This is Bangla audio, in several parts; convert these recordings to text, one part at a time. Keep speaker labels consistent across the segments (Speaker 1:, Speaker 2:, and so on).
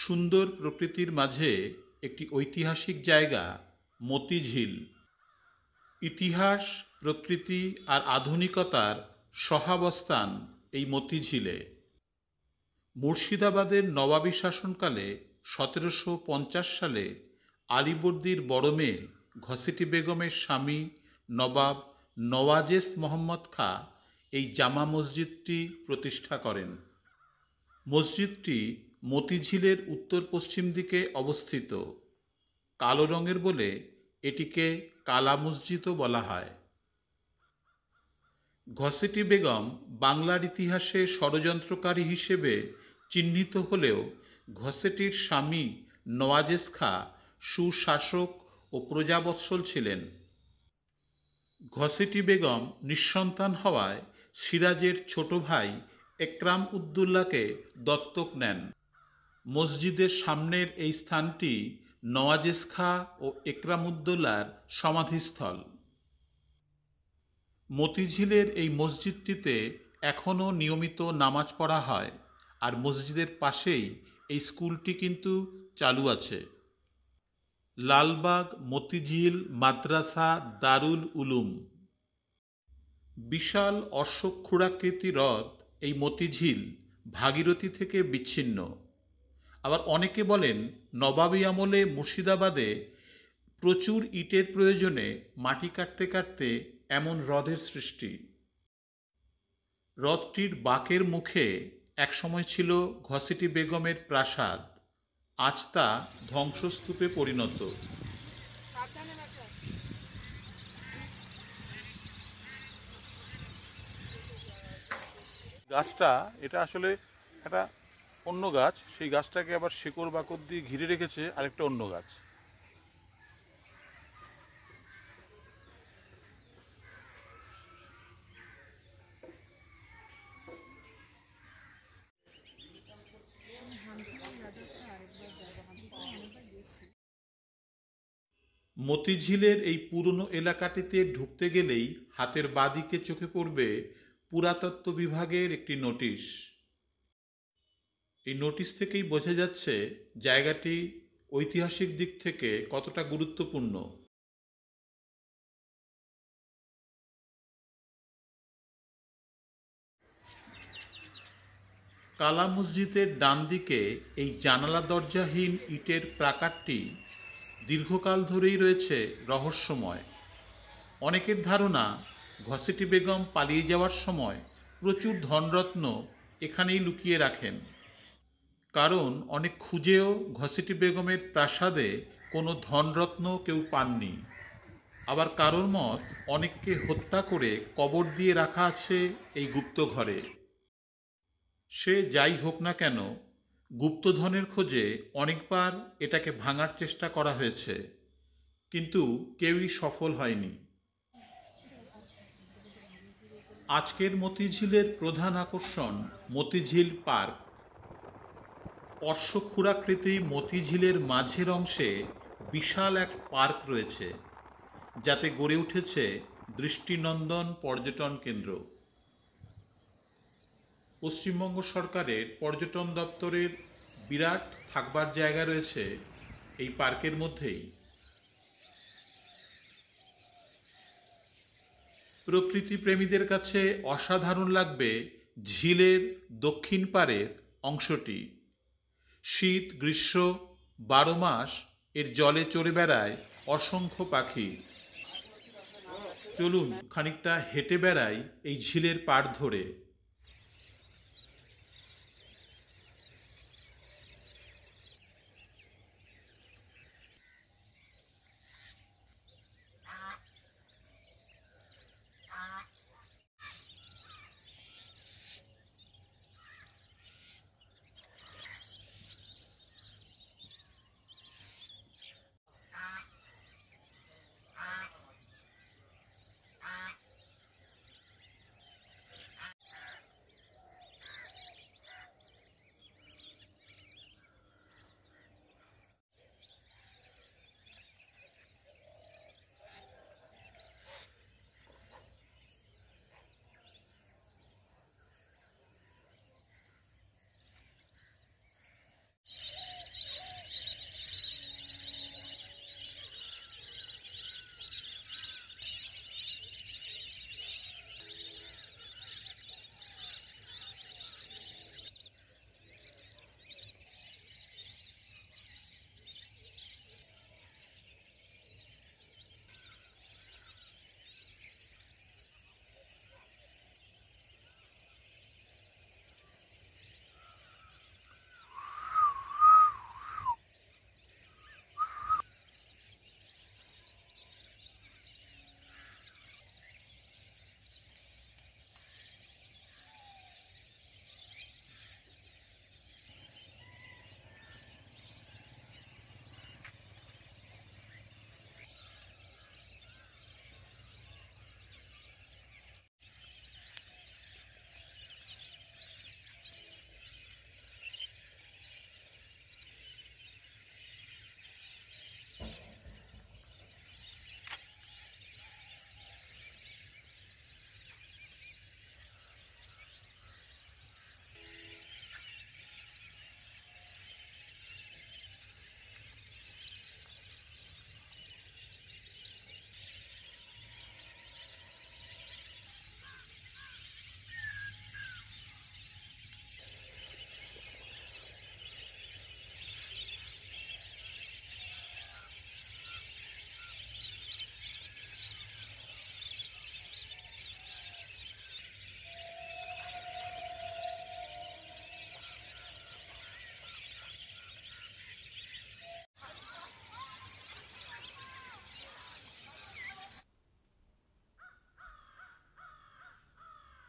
Speaker 1: সুন্দর প্রকৃতির মাঝে একটি ঐতিহাসিক জায়গা মতিঝিল। ইতিহাস, প্রকৃতি আর আধুনিকতার সহাবস্থান এই মতিঝিলে। মুর্শিদাবাদের নবাবী শাসনকালে 1750 সালে আলীবর্দীর বড় মেয়ে ঘসেটি বেগমের স্বামী নবাব নওয়াজেশ মোহাম্মদ খাঁ এই জামা মসজিদটি প্রতিষ্ঠা করেন। মসজিদটি মতিঝিলের উত্তর পশ্চিম দিকে অবস্থিত। কালো রঙের বলে এটিকে কালা মসজিদও বলা হয়। ঘসেটি বেগম বাংলার ইতিহাসে ষড়যন্ত্রকারী হিসেবে চিহ্নিত হলেও ঘসেটির স্বামী নওয়াজেশ খাঁ সুশাসক ও প্রজাবৎসল ছিলেন। ঘসেটি বেগম নিঃসন্তান হওয়ায় সিরাজের ছোট ভাই একরাম উদ্দৌলাকে দত্তক নেন। মসজিদের সামনের এই স্থানটি নওয়াজেশ খাঁ ও একরাম উদ্দৌলার সমাধিস্থল। মতিঝিলের এই মসজিদটিতে এখনও নিয়মিত নামাজ পড়া হয়, আর মসজিদের পাশেই এই স্কুলটি কিন্তু চালু আছে। লালবাগ মতিঝিল মাদ্রাসা দারুল উলুম। বিশাল অশ্বক্ষুরাকৃতি হ্রদ এই মতিঝিল ভাগীরথী থেকে বিচ্ছিন্ন। আবার অনেকে বলেন নবাবী আমলে মুর্শিদাবাদে প্রচুর ইটের প্রয়োজনে মাটি কাটতে কাটতে এমন হ্রদের সৃষ্টি। হ্রদটির বাঁকের মুখে একসময় ছিল ঘসেটি বেগমের প্রাসাদ, আজ তা ধ্বংসস্তূপে পরিণত।
Speaker 2: গাছটা এটা আসলে একটা অন্য গাছ, সেই গাছটাকে আবার শেকড় বাকড় দিয়ে ঘিরে রেখেছে আরেকটা অন্য গাছ।
Speaker 1: মতিঝিলের এই পুরনো এলাকাটিতে ঢুকতে গেলেই হাতের বাঁদিকে চোখে পড়বে পুরাতত্ত্ব বিভাগের একটি নোটিশ। এই নোটিশ থেকেই বোঝা যাচ্ছে জায়গাটি ঐতিহাসিক দিক থেকে কতটা গুরুত্বপূর্ণ। কালা মসজিদের ডান দিকে এই জানালা দরজাহীন ইটের প্রাকারটি দীর্ঘকাল ধরেই রয়েছে রহস্যময়। অনেকের ধারণা ঘসেটি বেগম পালিয়ে যাওয়ার সময় প্রচুর ধনরত্ন এখানেই লুকিয়ে রাখেন, কারণ অনেক খুঁজেও ঘসেটি বেগমের প্রাসাদে কোনো ধনরত্ন কেউ পাননি। আবার কারোর মত অনেককে হত্যা করে কবর দিয়ে রাখা আছে এই গুপ্তঘরে। সে যাই হোক না কেন, গুপ্তধনের খোঁজে অনেকবার এটাকে ভাঙার চেষ্টা করা হয়েছে, কিন্তু কেউই সফল হয়নি। আজকের মতিঝিলের প্রধান আকর্ষণ মতিঝিল পার্ক। অশ্বক্ষুরাকৃতি মতিঝিলের মাঝের অংশে বিশাল এক পার্ক রয়েছে, যাতে গড়ে উঠেছে দৃষ্টিনন্দন পর্যটন কেন্দ্র। পশ্চিমবঙ্গ সরকারের পর্যটন দপ্তরের বিরাট থাকবার জায়গা রয়েছে এই পার্কের মধ্যেই। প্রকৃতিপ্রেমীদের কাছে অসাধারণ লাগবে ঝিলের দক্ষিণ পাড়ের অংশটি। শীত গ্রীষ্ম 12 মাস এর জলে চড়ে বেড়ায় অসংখ্য পাখি। চলুন খানিকটা হেঁটে বেড়াই এই ঝিলের পাড় ধরে।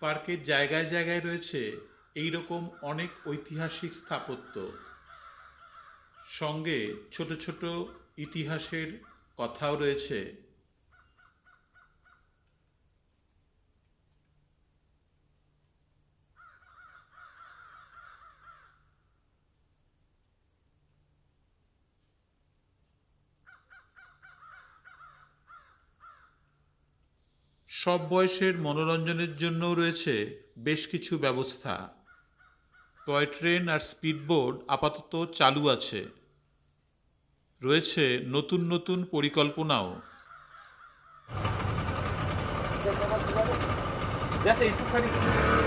Speaker 1: পার্কের জায়গায় জায়গায় রয়েছে এই রকম অনেক ঐতিহাসিক স্থাপত্য, সঙ্গে ছোট ছোট ইতিহাসের কথাও রয়েছে। সব বয়সের মনোরঞ্জনের জন্যও রয়েছে বেশ কিছু ব্যবস্থা। টয় ট্রেন আর স্পিডবোট আপাতত চালু আছে, রয়েছে নতুন নতুন পরিকল্পনাও।
Speaker 3: Ya se hizo,